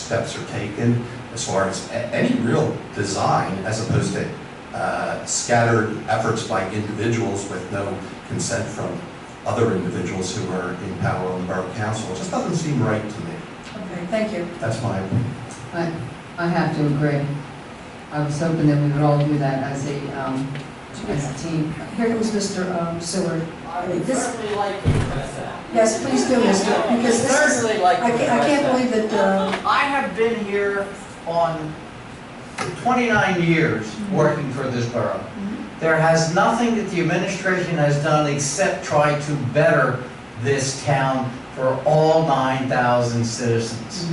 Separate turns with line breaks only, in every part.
steps are taken as far as any real design, as opposed to scattered efforts by individuals with no consent from other individuals who are in power on the Borough Council. It just doesn't seem right to me.
Okay, thank you.
That's my opinion.
I have to agree. I was hoping that we would all do that as a team.
Here comes Mr. Seward.
I would certainly like it.
Yes, please do, Mr. Because this is,
Certainly like
I can't believe that,
I have been here on 29 years working for this borough. There has nothing that the administration has done except try to better this town for all 9,000 citizens.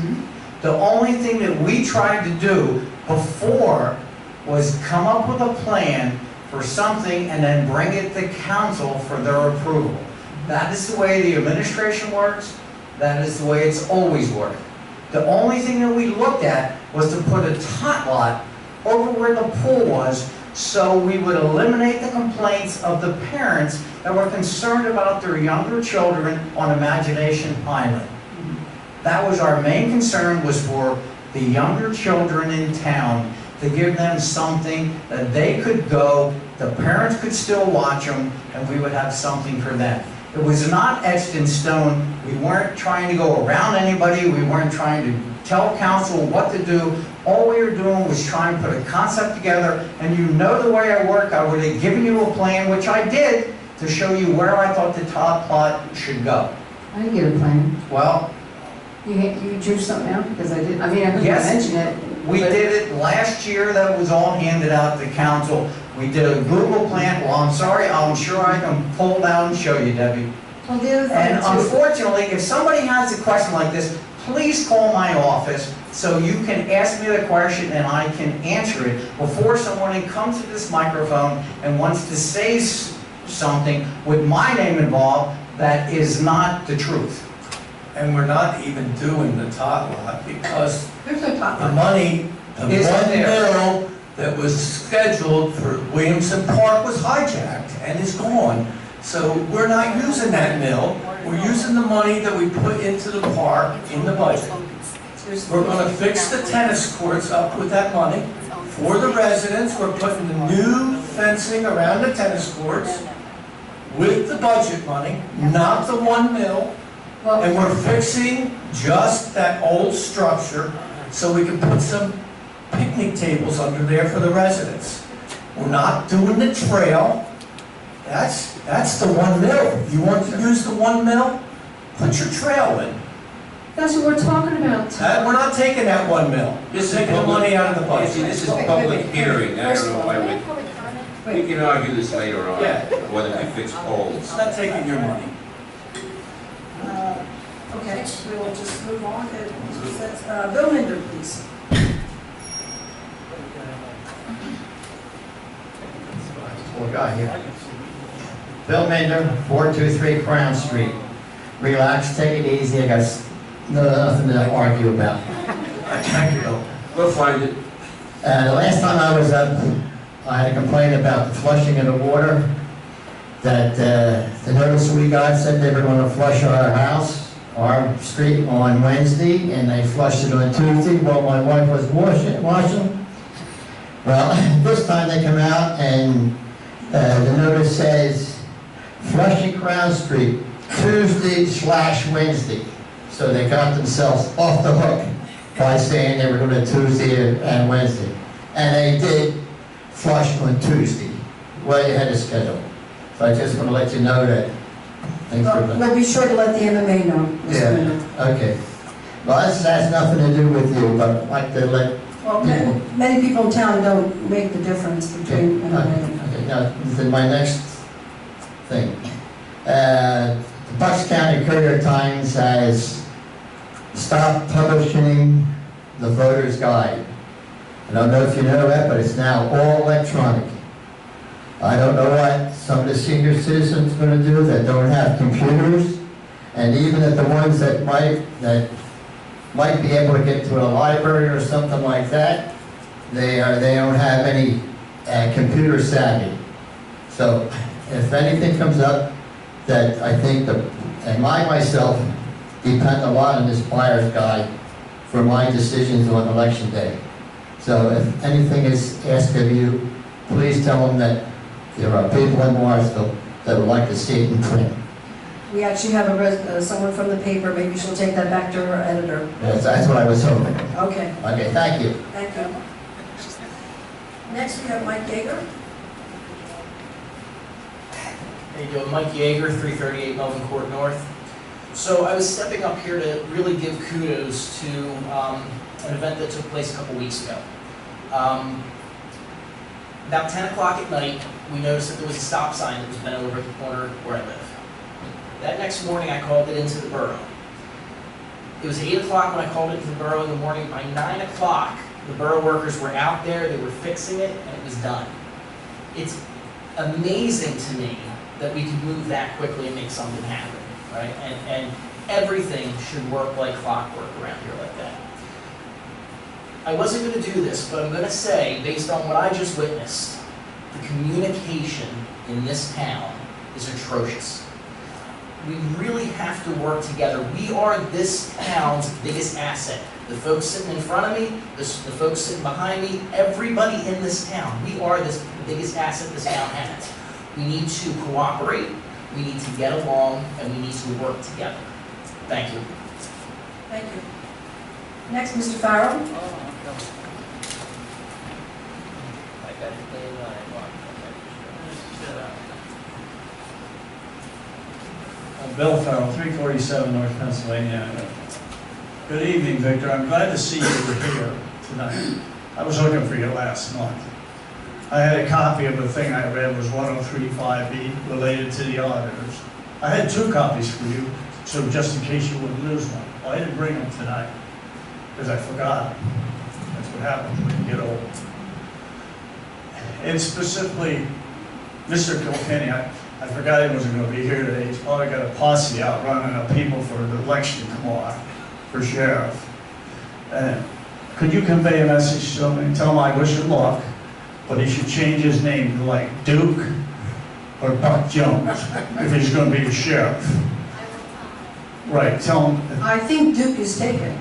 The only thing that we tried to do before was come up with a plan for something and then bring it to council for their approval. That is the way the administration works. That is the way it's always worked. The only thing that we looked at was to put a tot lot over where the pool was, so we would eliminate the complaints of the parents that were concerned about their younger children on Imagination Island. That was our main concern, was for the younger children in town, to give them something that they could go, the parents could still watch them, and we would have something for them. It was not etched in stone. We weren't trying to go around anybody. We weren't trying to tell council what to do. All we were doing was trying to put a concept together, and you know the way I work. I would have given you a plan, which I did, to show you where I thought the top plot should go.
I didn't get a plan.
Well,
You drew something out? Because I did, I mean, I heard you
Yes.
mention it.
we did it last year. That was all handed out to council. We did a Google plan. Well, I'm sorry, I'm sure I can pull down and show you, Debbie.
Well, the other
And
thing too,
unfortunately, if somebody has a question like this, please call my office so you can ask me the question and I can answer it before someone comes to this microphone and wants to say something with my name involved that is not the truth.
And we're not even doing the tot lot because
there's no top
the
line.
money, the
Is
one
there.
mill that was scheduled for Williamson Park was hijacked and is gone. So we're not using that mill. We're using the money that we put into the park in the budget. We're gonna fix the tennis courts up with that money. For the residents, we're putting the new fencing around the tennis courts with the budget money, not the one mill.
well,
And we're fixing just that old structure so we can put some picnic tables under there for the residents. We're not doing the trail. That's the one mill. You want to use the one mill? Put your trail in.
that's what we're talking about.
We're not taking that one mill. We're taking the money out of the
You see,
budget.
this is a public hearing, I don't know why we can argue this later on,
Yeah.
whether we fix poles.
It's not taking your money.
Okay, we will just move on. Bill Linder, please.
Poor guy here. Bill Minder, 423 Crown Street. Relax, take it easy. I got nothing to argue about.
Thank you, Bill.
We'll find it.
The last time I was up, I had a complaint about the flushing of the water. That the notice we got said they were going to flush our house, our street, on Wednesday, and they flushed it on Tuesday while my wife was washing. Well, this time they come out and the notice says flushing Crown Street Tuesday/Wednesday. So they got themselves off the hook by saying they were going to Tuesday and Wednesday. And they did flush on Tuesday, way ahead of schedule. So I just want to let you know that. Thanks for that.
We'll be sure to let the MMA know, Mr. Linder.
Yeah, okay. Well, this has nothing to do with you, but I'd like to let
Well,
people.
many people in town don't make the difference between MMA.
Okay, now, then my next thing. The Bucks County Courier-Times has stopped publishing the voter's guide. I don't know if you know that, but it's now all electronic. I don't know what some of the senior citizens are going to do that don't have computers, and even at the ones that might be able to get to a library or something like that, they don't have any computer savvy. So if anything comes up, that I think and myself depend a lot on this buyer's guide for my decisions on election day. So if anything is asked of you, please tell them that there are people in Morrisville that would like to see it in print.
We actually have someone from the paper, maybe she'll take that back to her editor.
That's what I was hoping.
Okay,
Okay, thank you.
thank you. Next, we have Mike Yeager.
How you doing? Mike Yeager, 338 Melvin Court North. So I was stepping up here to really give kudos to an event that took place a couple weeks ago. About 10 o'clock at night, we noticed that there was a stop sign that was bent over at the corner where I live. That next morning, I called it into the borough. It was 8 o'clock when I called it to the borough in the morning. By 9 o'clock, the borough workers were out there, they were fixing it, and it was done. It's amazing to me that we could move that quickly and make something happen, right? And everything should work like clockwork around here like that. I wasn't going to do this, but I'm going to say, based on what I just witnessed, the communication in this town is atrocious. We really have to work together. We are this town's biggest asset. The folks sitting in front of me, the folks sitting behind me, everybody in this town, we are the biggest asset this town has. We need to cooperate, we need to get along, and we need to work together. Thank you.
Thank you. Next, Mr. Farrell.
Bill Farrell, 347 North Pennsylvania Avenue. Good evening, Victor. I'm glad to see you here tonight. I was looking for you last month. I had a copy of the thing I read was 103.5B related to the auditors. I had 2 copies for you, so just in case you wouldn't lose one. Well, I didn't bring them tonight because I forgot. That's what happens when you get old. And specifically, Mr. Kilkenny, I forgot he wasn't going to be here today. He's probably got a posse out running up people for the election tomorrow for sheriff. Could you convey a message to him and tell him I wish him luck, but he should change his name to like Duke or Buck Jones if he's going to be the sheriff. Right, tell him.
I think Duke is taken.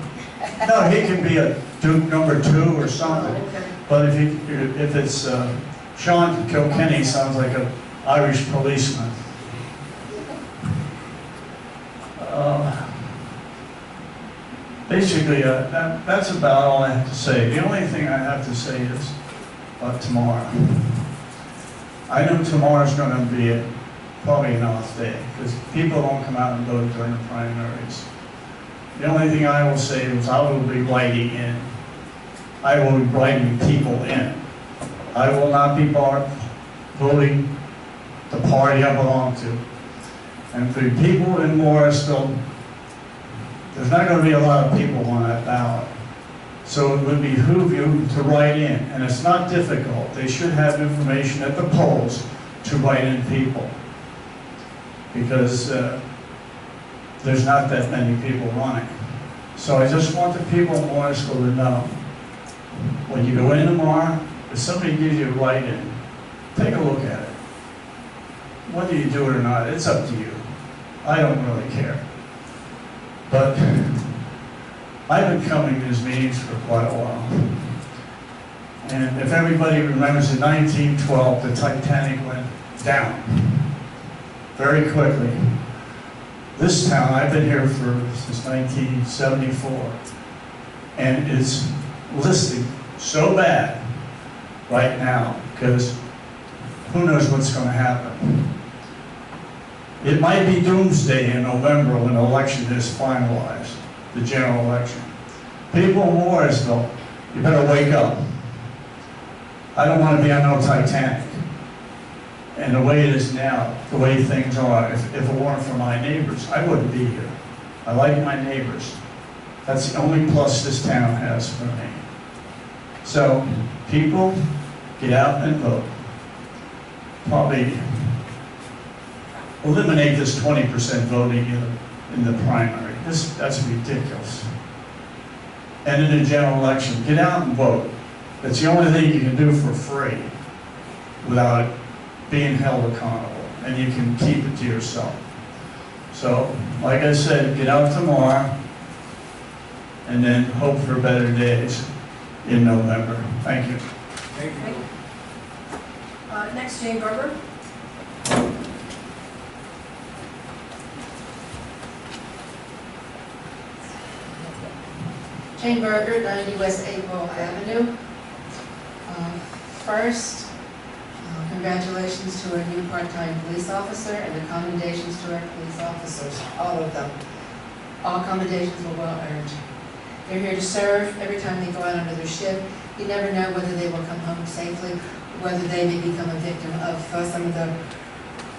No, he can be a Duke number 2 or something.
Okay.
But if it's Sean Kilkenny, sounds like an Irish policeman. Basically, that's about all I have to say. The only thing I have to say is about tomorrow. I know tomorrow's going to be probably an off day because people don't come out and vote during the primaries. The only thing I will say is I will be writing in. I will be writing people in. I will not be voting the party I belong to. And for people in Morrisville, there's not going to be a lot of people on that ballot. So it would behoove you to write in, and it's not difficult. They should have information at the polls to write in people. Because there's not that many people running. So I just want the people in Morrisville to know, when you go in tomorrow, if somebody gives you a write-in, take a look at it. Whether you do it or not, it's up to you. I don't really care. But I've been coming to these meetings for quite a while. And if everybody remembers in 1912, the Titanic went down very quickly. This town, I've been here since 1974, and it's listing so bad right now because who knows what's going to happen. It might be doomsday in November when the election is finalized, the general election. People in Morrisville, you better wake up. I don't want to be on no Titanic. And the way it is now, the way things are, if it weren't for my neighbors, I wouldn't be here. I like my neighbors. That's the only plus this town has for me. So, people, get out and vote. Probably eliminate this 20% voting in the primary. That's ridiculous. And in the general election, get out and vote. That's the only thing you can do for free without being held accountable, and you can keep it to yourself. So, like I said, get out tomorrow, and then hope for better days in November. Thank you.
Thank you.
Next, Jane Barber.
Jane Berger, 90 West April Avenue. First, congratulations to our new part-time police officer and commendations to our police officers, all of them. All commendations were well earned. They're here to serve every time they go out under their shift. You never know whether they will come home safely, whether they may become a victim of some of the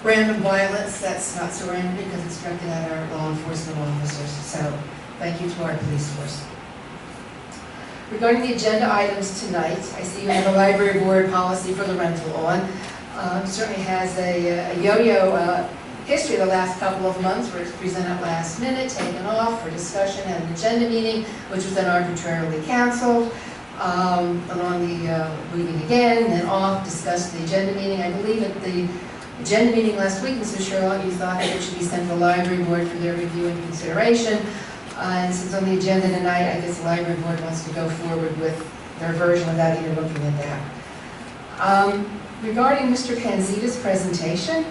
random violence that's not so random because it's directed at our law enforcement officers. So thank you to our police force. Regarding the agenda items tonight, I see you have a library board policy for the rental on. Certainly has a yo-yo history the last couple of months where it's presented last minute, taken off for discussion at an agenda meeting, which was then arbitrarily canceled. And on the meeting again, and then off, discussed the agenda meeting. I believe at the agenda meeting last week, Mr. Sherlock, you thought that it should be sent to the library board for their review and consideration. And since on the agenda tonight, I guess the library board wants to go forward with their version without even looking at that. Regarding Mr. Panzita's presentation,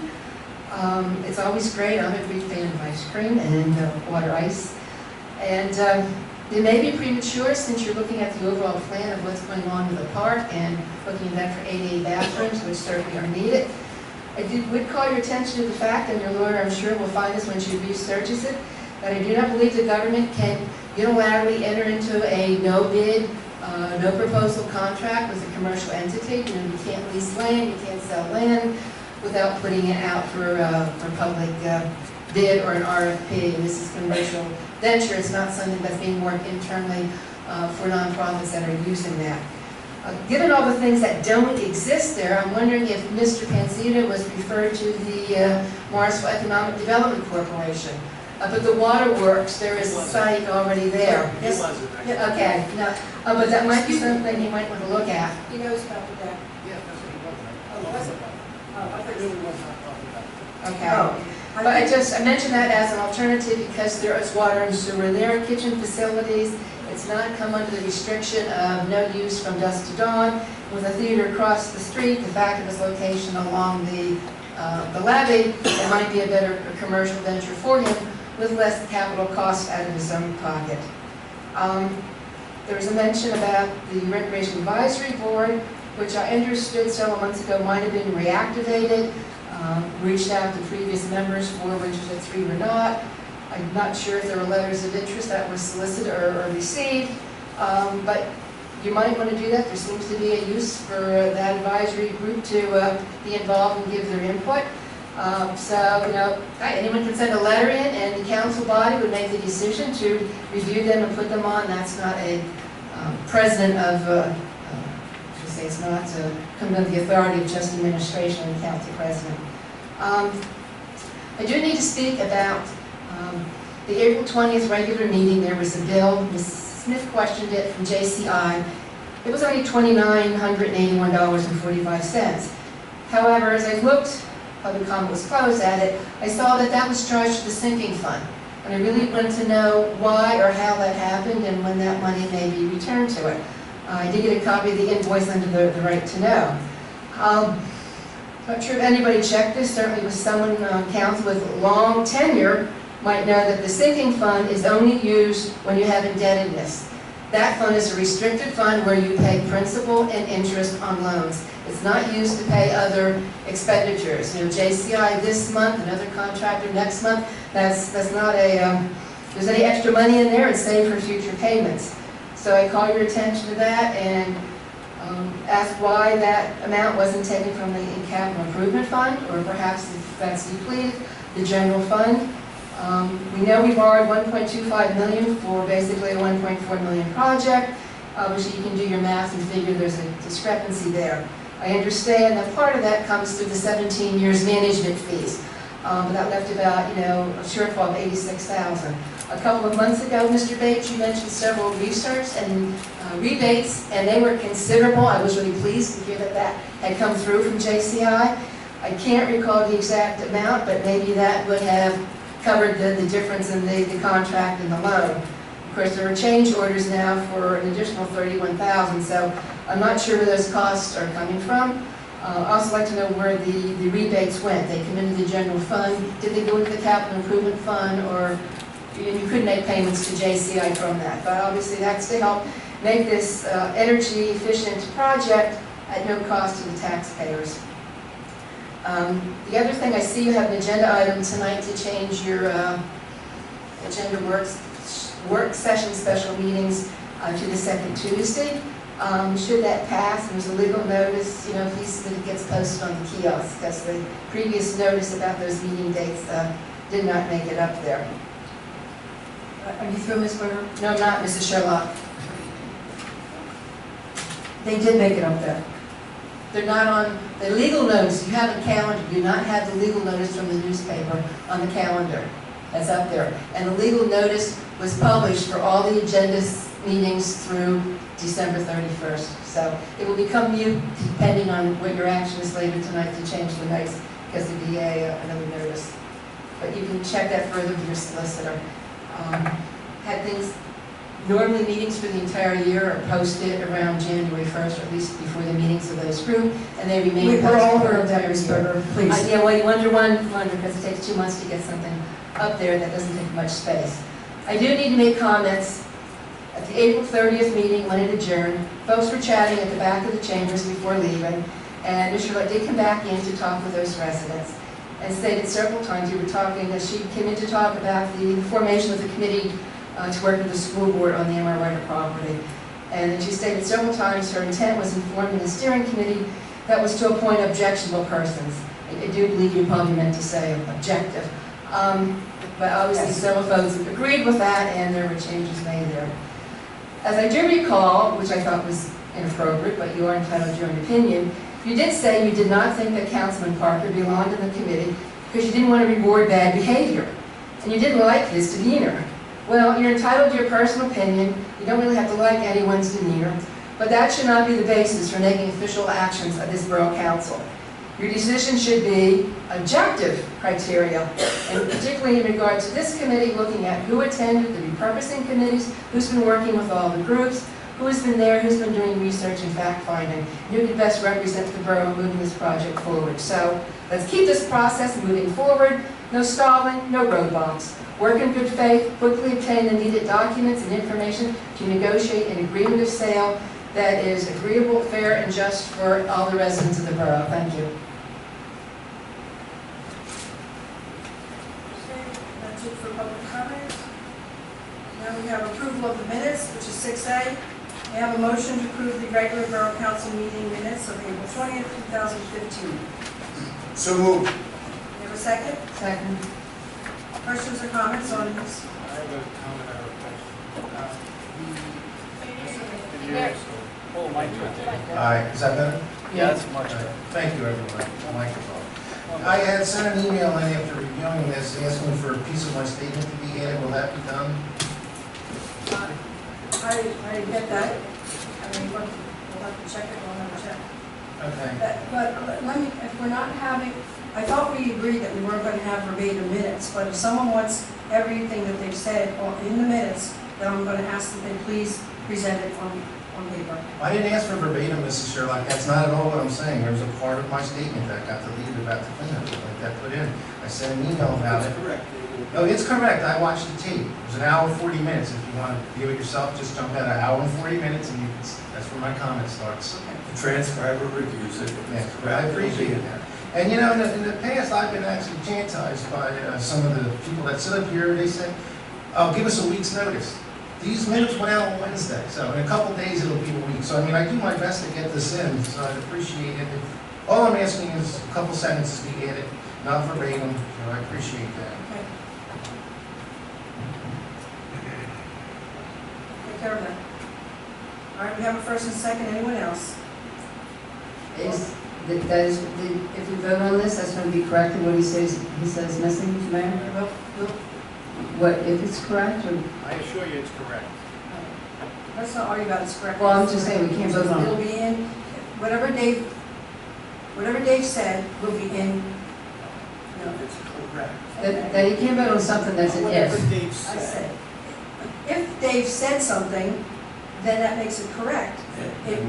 it's always great. I'm a big fan of ice cream and water ice. And it may be premature since you're looking at the overall plan of what's going on with the park and looking at that for ADA bathrooms, which certainly are needed. I would call your attention to the fact, and your lawyer I'm sure will find this when she researches it, that I do not believe the government can unilaterally enter into a no bid, no proposal contract with a commercial entity. You know, you can't lease land, you can't sell land without putting it out for public bid or an RFP. And this is commercial venture. It's not something that's being worked internally for nonprofits that are using that. Given all the things that don't exist there, I'm wondering if Mr. Panzita was referred to the Morrisville Economic Development Corporation. But the waterworks, there is a site already there.
Yes.
Yeah, okay, no, but that might be something you might want to look at.
He knows about that.
Yeah, that's what he was.
Oh, was it? Oh, I thought you were
Okay.
Oh.
But I mentioned that as an alternative because there is water and sewer there, kitchen facilities. It's not come under the restriction of no use from dusk to dawn. With a theater across the street, the fact of its location along the levee, it might be a better commercial venture for him with less capital cost out of his own pocket. There was a mention about the Recreation Advisory Board, which I understood several months ago might have been reactivated. Reached out to previous members, 4 of which said 3 were not. I'm not sure if there were letters of interest that were solicited or received, but you might want to do that. There seems to be a use for that advisory group to be involved and give their input. So, you know, anyone can send a letter in and the council body would make the decision to review them and put them on. That's not a president of, I should say it's not coming under the authority of just administration and the council president. I do need to speak about the April 20th regular meeting. There was a bill, Ms. Smith questioned it from JCI. It was only $2,981.45. However, as I looked, public comment was closed at it, I saw that that was charged to the sinking fund. And I really wanted to know why or how that happened and when that money may be returned to it. I did get a copy of the invoice under the right to know. Not sure if anybody checked this. Certainly with someone on council with long tenure might know that the sinking fund is only used when you have indebtedness. That fund is a restricted fund where you pay principal and interest on loans. It's not used to pay other expenditures. You know, JCI this month, another contractor next month. That's not a, there's any extra money in there, it's saved for future payments. So I call your attention to that and ask why that amount wasn't taken from the capital improvement fund, or perhaps if that's depleted, the general fund. We know we borrowed $1.25 million for basically a $1.4 million project. Obviously, you can do your math and figure there's a discrepancy there. I understand that part of that comes through the 17 years management fees. But that left about, you know, a shortfall of $86,000. A couple of months ago, Mr. Bates, you mentioned several research and rebates, and they were considerable. I was really pleased to hear that that had come through from JCI. I can't recall the exact amount, but maybe that would have covered the difference in the contract and the loan. Of course, there are change orders now for an additional $31,000, so I'm not sure where those costs are coming from. I'd also like to know where the rebates went. They come into the general fund. Did they go into the capital improvement fund, or you could make payments to JCI from that? But obviously that's to help make this energy efficient project at no cost to the taxpayers. The other thing, I see you have an agenda item tonight to change your agenda work session special meetings to the second Tuesday. Should that pass, there's a legal notice, that it gets posted on the kiosk, because the previous notice about those meeting dates did not make it up there.
Are you through, Ms. Berger?
No, I'm not, Mrs. Sherlock.
They did make it up there.
They're not on the legal notice. You have a calendar. You do not have the legal notice from the newspaper on the calendar. That's up there. And the legal notice was published for all the agenda meetings through December 31st. So it will become mute depending on what your action is later tonight to change the notes, because the DA another notice. But you can check that further with your solicitor. Had things, normally meetings for the entire year are posted around January 1st, or at least before the meetings of those group, and they remain
We're all
posted
aware
for
of
the
that,
entire
Ms.
year.
Berger, please.
Yeah, well, you wonder, because it takes 2 months to get something up there that doesn't take much space. I do need to make comments. At the April 30th meeting, when it adjourned, folks were chatting at the back of the chambers before leaving, and Ms. Charlotte did come back in to talk with those residents, and stated several times you were talking, that she came in to talk about the formation of the committee to work with the school board on the MR Ryder property. And then she stated several times her intent was in forming the steering committee that was to appoint objectionable persons. I do believe you probably meant to say objective. But obviously several folks agreed with that, and there were changes made there. As I do recall, which I thought was inappropriate, but you are entitled to your own opinion, you did say you did not think that Councilman Parker belonged in the committee because you didn't want to reward bad behavior, and you didn't like his demeanor. Well, you're entitled to your personal opinion. You don't really have to like anyone's demeanor, but that should not be the basis for making official actions of this Borough Council. Your decision should be objective criteria, and particularly in regard to this committee, looking at who attended the repurposing committees, who's been working with all the groups, who has been there, who's been doing research and fact-finding, and who can best represent the borough moving this project forward. So let's keep this process moving forward. No stalling, no roadblocks. Work in good faith, quickly obtain the needed documents and information to negotiate an agreement of sale that is agreeable, fair, and just for all the residents of the borough. Thank you.
That's it for public comment. Now we have approval of the minutes, which is 6A. I have a motion to approve the regular Borough Council meeting minutes of April 20th, 2015.
So moved.
You have a second?
Second.
Questions or comments on this?
I have a comment or a question.
Oh, my turn.
All right, is that better?
Yeah, that's much better.
Thank you, everyone. Microphone. I had sent an email in after reviewing this, asking for a piece of my statement to be added. Will that be done?
I get that. I mean, we'll have to check it, we'll have to check.
Okay.
But let me, if we're not having, I thought we agreed that we weren't going to have verbatim minutes, but if someone wants everything that they've said in the minutes, then I'm going to ask that they please present it on paper.
I didn't ask for verbatim, Mrs. Sherlock. That's not at all what I'm saying. There was a part of my statement that got deleted about the cleanup, like that put in. I sent an email about it.
correct.
No, it's correct. I watched the tape. It was an hour and 40 minutes. If you want to view it yourself, just jump out an hour and 40 minutes, and you can, that's where my comment starts.
The transcriber reviews it.
Yeah, I appreciate that. And you know, in the past, I've been actually chastised by some of the people that sit up here. They said, "Oh, give us a week's notice." These minutes went out on Wednesday, so in a couple days it'll be a week. So I mean, I do my best to get this in, so I'd appreciate it. All I'm asking is a couple sentences be added, not verbatim. So I appreciate that.
Okay. Take care of that. All right, we have a first and second. Anyone else?
If we vote on this, that's going to be corrected, what he says missing, Mayor?
Well,
What, if it's correct, or?
I assure you it's correct.
let's not argue about it's correct.
Well, I'm just saying, we can't vote on it.
It'll be in, whatever Dave said will be in. No,
It's correct.
That he can't vote on something that's an
Whatever
if.
Dave
I
said.
said, If Dave said something, then that makes it correct.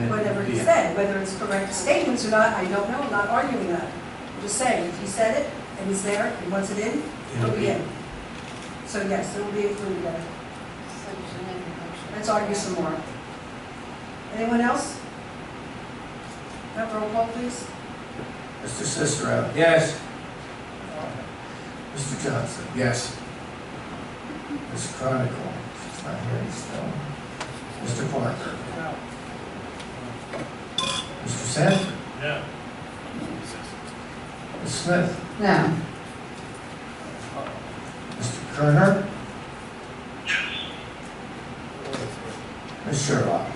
Whatever he
Yeah.
said, whether it's correct statements or not, I don't know, I'm not arguing that. I'm just saying, if he said it, and it's there, and wants it in, it'll be in. So yes, it will be included there. Let's argue some more. Anyone else? Have roll call, please.
Mr. Cicero.
Yes.
Mr. Johnson.
Yes.
Ms. Chronicle. She's not here still. Mr. Parker. Mr. Sanford.
No.
Ms. Smith.
No.
Mr. Kerner. Ms. Sherlock.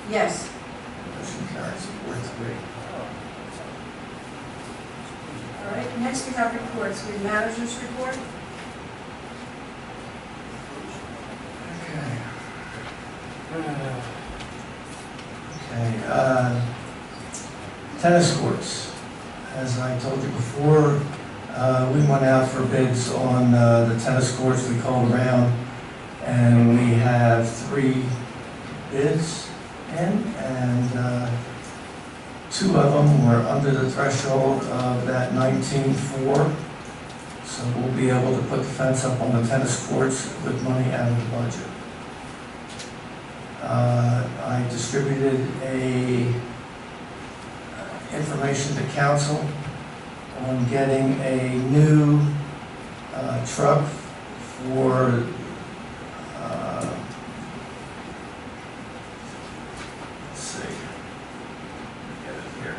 Yes.
Motion carries 4-3.
All right, next we have reports. We have manager's report.
Okay, tennis courts. As I told you before, we went out for bids on the tennis courts. We called around, and we have 3 bids in, and 2 of them were under the threshold of that 19.4. So we'll be able to put the fence up on the tennis courts with money out of the budget. I distributed information to council on getting a new truck for let's see, get it here.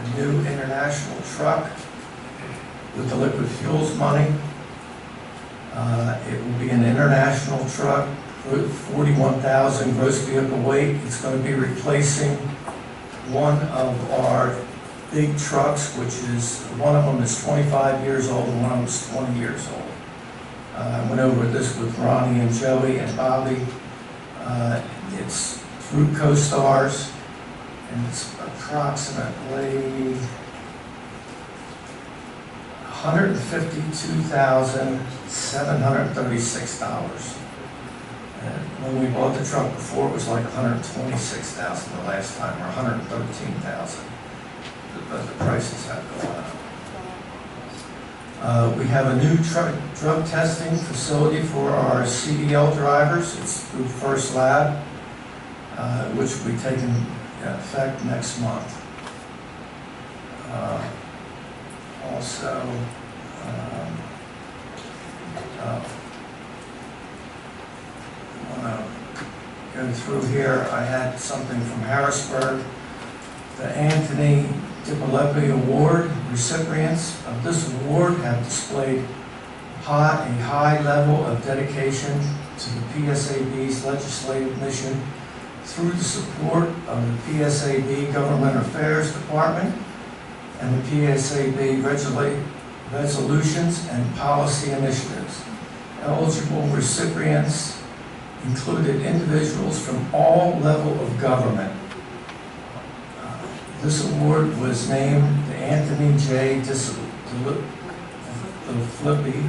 A new international truck with the liquid fuels money. It will be an international truck, 41,000 gross vehicle weight. It's going to be replacing one of our big trucks, which is, one of them is 25 years old and one of them is 20 years old. I went over this with Ronnie and Joey and Bobby. It's through CoStars, and it's approximately $152,736. And when we bought the truck before, it was like $126,000 the last time, or $113,000. But the prices have gone up. We have a new drug testing facility for our CDL drivers. It's through First Lab, which will be taking effect next month. Also, I want to go through here. I had something from Harrisburg. The Anthony DiPileppi Award recipients of this award have displayed a high level of dedication to the PSAB's legislative mission through the support of the PSAB Government Affairs Department and the PSAB resolutions and policy initiatives. Eligible recipients included individuals from all levels of government. This award was named the Anthony J. DiPileppi,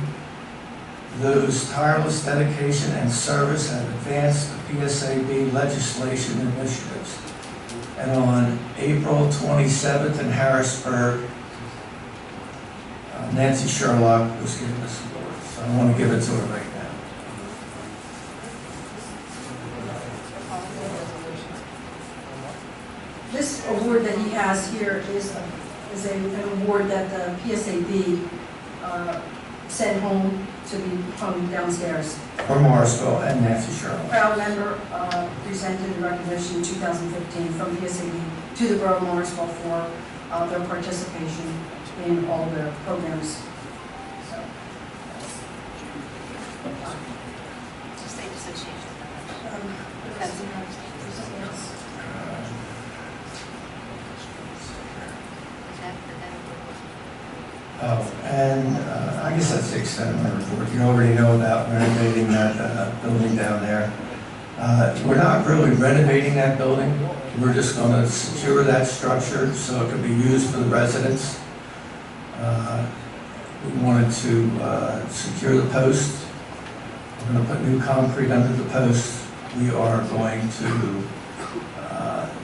whose tireless dedication and service have advanced the PSAB legislation initiatives. And on April 27th in Harrisburg, Nancy Sherlock was given this award. So I want to give it to her right now.
This award that he has here is an award that the PSAB sent home to be hung downstairs.
For Morrisville and Nancy Sherlock.
Proud member presented in recognition in 2015 from PSAB to the Borough of Morrisville for their participation in all their programs. So,
And I guess that's the extent of my report. You already know about renovating that building down there. We're not really renovating that building. We're just going to secure that structure so it can be used for the residents.
We wanted to secure the post. We're going to put new concrete under the post. We are going to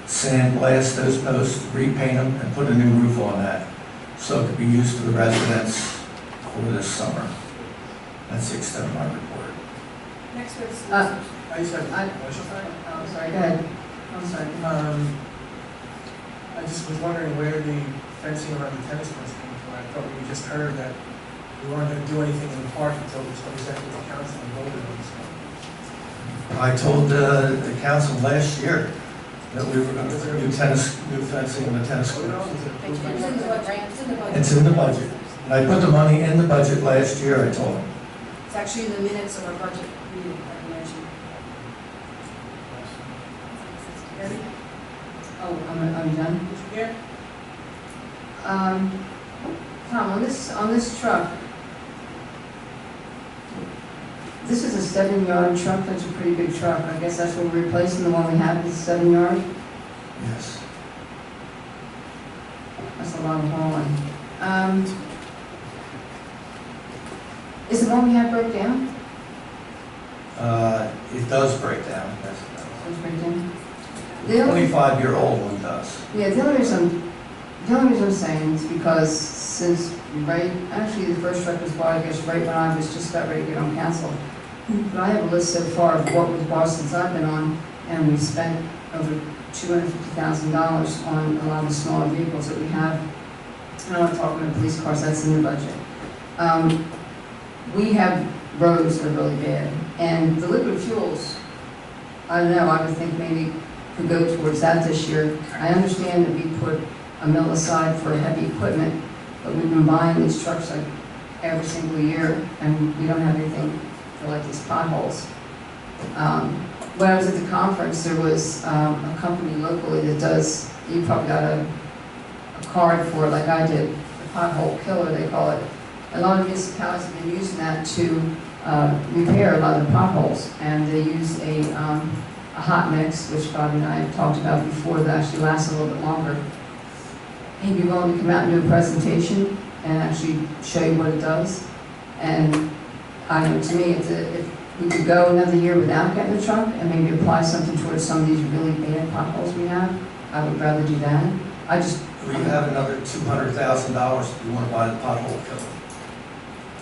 sandblast those posts, repaint them, and put a new roof on that, so it could be used for the residents for this summer. That's the extent of my report.
Next witness.
I just have
I-
a question.
I'm sorry, go ahead. I'm sorry.
I just was wondering where the fencing around the tennis courts came from. I thought we just heard that we weren't going to do anything in the park until it was presented to the council and voted on.
I told the council last year that we were going to put new fencing in the tennis courts. It's in the budget. And I put the money in the budget last year, I told them.
It's actually in the minutes of our budget meeting that I mentioned. Ready?
Oh, I'm done?
Yeah.
Tom, on this truck, this is a 7-yard truck. That's a pretty big truck. I guess that's what we're replacing, the one we have is 7-yard.
Yes.
That's a lot of hauling. Is the one we have broke down?
It does break down, yes.
Does it break down?
The
The only,
25-year-old one does.
yeah, the only reason I'm saying is because since actually the first truck was bought, I guess, right when I was just about ready to get on council. But I have a list so far of what was bought since I've been on, and we've spent over $250,000 on a lot of the smaller vehicles that we have. And I'm not talking about police cars, that's in the budget. We have roads that are really bad, and the liquid fuels, I don't know, I would think maybe could go towards that this year. I understand that we put a mill aside for heavy equipment, but we've been buying these trucks like every single year, and we don't have anything for like these potholes. When I was at the conference, there was a company locally that does, you probably got a card for it like I did, the pothole killer they call it. A lot of municipalities have been using that to repair a lot of the potholes, and they use a hot mix, which Bobby and I have talked about before, that actually lasts a little bit longer. He'd be willing to come out and do a presentation and actually show you what it does. And I know, to me, if we could go another year without getting a truck and maybe apply something towards some of these really bad potholes we have, I would rather do that.
We have another $200,000 if you want to buy the pothole killer.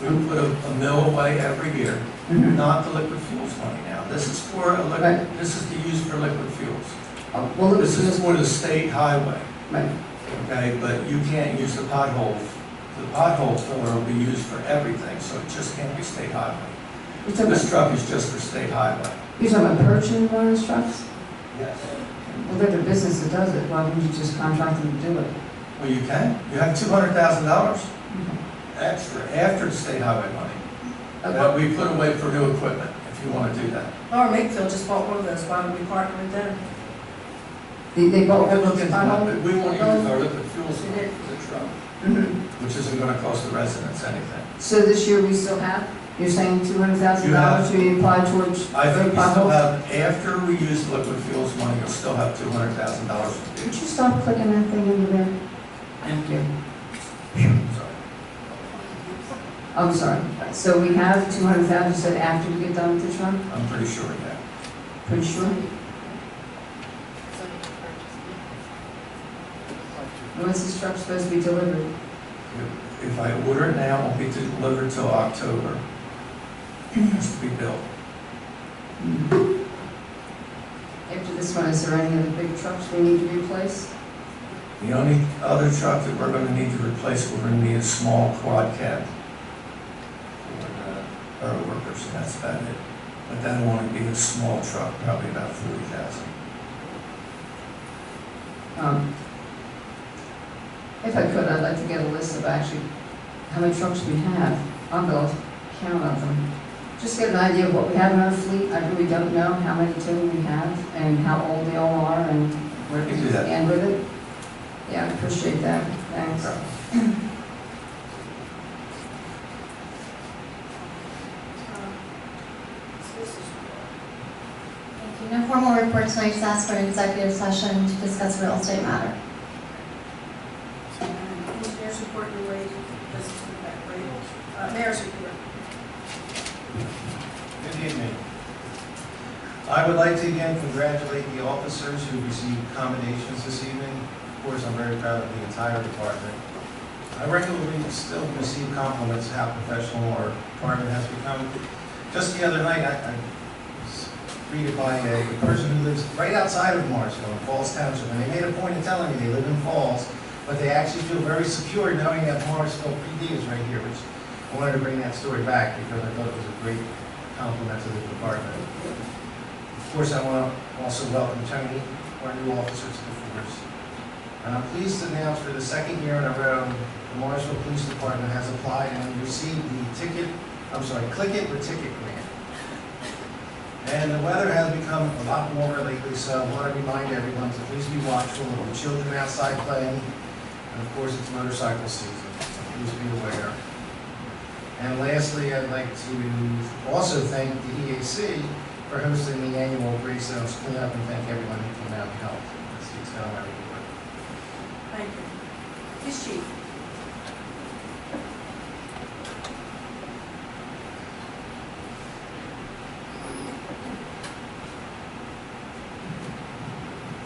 We put a mill away every year, not the liquid fuels money now. This is for this is to use for liquid fuels.
Well,
This is for the state highway.
Right.
Okay, but you can't use the pothole. The pothole filler will be used for everything, so it just can't be state highway. This truck is just for state highway.
You're talking about purchasing one of those trucks?
Yes.
Well, they're the business that does it. Why wouldn't you just contract them to do it?
Well, you can. You have $200,000 extra after the state highway money that we put away for new equipment, if you want to do that.
Laura Makefield just bought one of those. Why don't we partner with them?
They bought
We'll
one
look
of
into
those
that,
pothole?
but we want to use our liquid fuels
We did.
for the truck,
Mhm.
which isn't going to cost the residents anything.
So this year we still have, you're saying $200,000 to apply towards
I think you still
potholes?
have, after we use the liquid fuels money, you'll still have $200,000 to
Could
do.
you stop clicking that thing into there? Thank you.
Sorry.
I'm sorry. So we have 200,000, you said after we get done with the truck?
I'm pretty sure, yeah.
Pretty sure? When's this truck supposed to be delivered?
If I order it now, it won't be delivered till October. It has to be built.
After this one, is there any other big trucks we need to replace?
The only other truck that we're going to need to replace, we're going to need a small quad cab for the borough workers, and that's about it. But that'll only be a small truck, probably about 40,000.
If I could, I'd like to get a list of actually how many trucks we have. I'll go count of them. Just get an idea of what we have in our fleet. I really don't know how many total we have and how old they all are and where we
You can do that.
stand with it. Yeah, I appreciate that. Thanks.
Thank you. No formal report tonight, just ask for an executive session to discuss real estate matter.
Engineers report related to business impact rate. Mayor's report.
Good evening. I would like to again congratulate the officers who received commendations this evening. Of course, I'm very proud of the entire department. I regularly still receive compliments how professional our department has become. Just the other night, I was greeted by a person who lives right outside of Morrisville, in Falls Township, and they made a point of telling me they live in Falls, but they actually feel very secure knowing that Morrisville PD is right here, which I wanted to bring that story back because I thought it was a great compliment to the department. Of course, I want to also welcome Tony, our new officer, to the force. And I'm pleased to announce for the second year in a row, the Morrisville Police Department has applied and received the Click It with Ticket grant. And the weather has become a lot warmer lately, so I want to remind everyone to please be watchful of the children outside playing. And of course, it's motorcycle season, so please be aware. And lastly, I'd like to also thank the EAC for hosting the annual Gray Zones cleanup, and thank everyone who came out and helped. That's the extent of my report.
Thank you. Police Chief.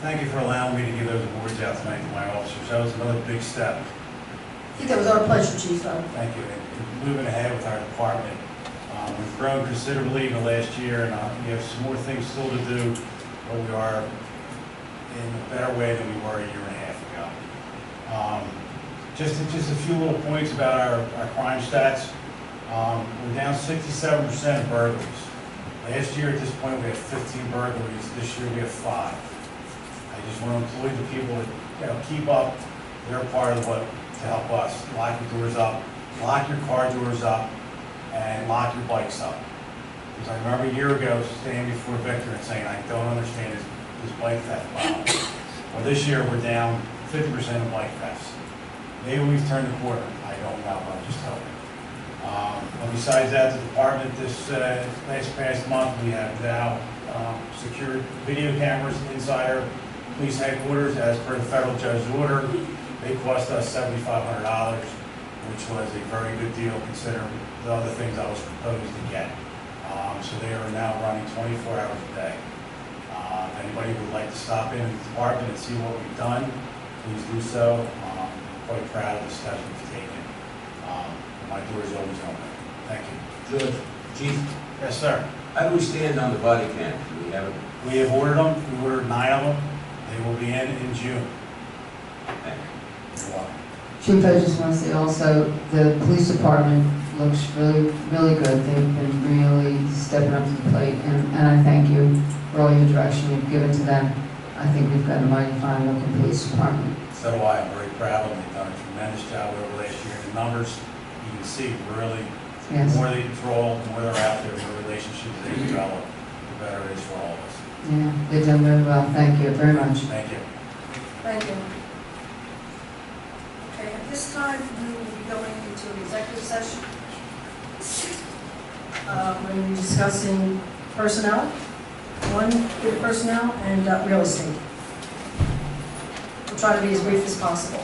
Thank you for allowing me to give those awards out tonight to my officers. That was another big step.
I think that was our pleasure, Chief.
Thank you. And moving ahead with our department. We've grown considerably in the last year, and we have some more things still to do, but we are in a better way than we were a year and a half ago. Just a few little points about our crime stats. We're down 67% of burglaries. Last year at this point we had 15 burglaries. This year we have 5. I just want to employ the people that keep up their part of what to help us. Lock your doors up, lock your car doors up, and lock your bikes up. Because I remember a year ago standing before Victor and saying, I don't understand this bike theft problem. Well, this year we're down 50% of bike thefts. Maybe we've turned the corner. I don't know, but I'm just hoping. But besides that, the department this past month, we have now secured video cameras inside our police headquarters as per the federal judge's order. They cost us $7,500, which was a very good deal considering the other things I was proposed to get. So they are now running 24 hours a day. If anybody would like to stop in the department and see what we've done, please do so. I'm quite proud of the steps we've taken. My door is always open. Thank you.
George, Chief,
Yes, sir.
how do we stand on the body cams? Do we have a...
We have ordered them. We ordered 9 of them. They will be in June.
Thank you.
You're welcome.
Chief, I just want to say also, the police department looks really, really good. They've been really stepping up to the plate, and I thank you for all your direction you've given to them. I think we've got a mighty fine looking police department.
So do I. I'm very proud of them. They've done a tremendous job over last year. The numbers, you can see really,
Yes.
the more they patrol, the more they're out there, the more relationships they develop, the better it is for all of us.
Yeah, they've done very well. Thank you very much.
Thank you.
Thank you. Okay, at this time, we will be going into an executive session. We're going to be discussing personnel, personnel and real estate. We'll try to be as brief as possible.